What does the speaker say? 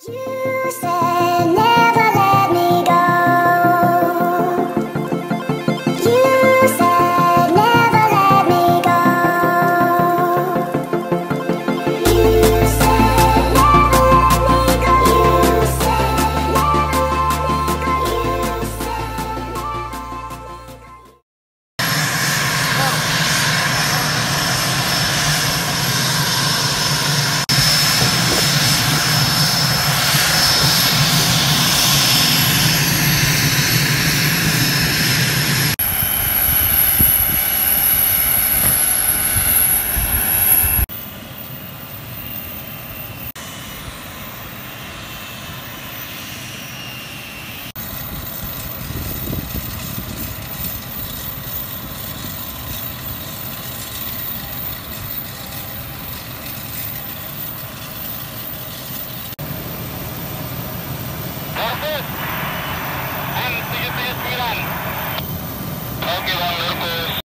You said never let me go. You said never let me go. You said never let me go. You said never let me go. You Perfect.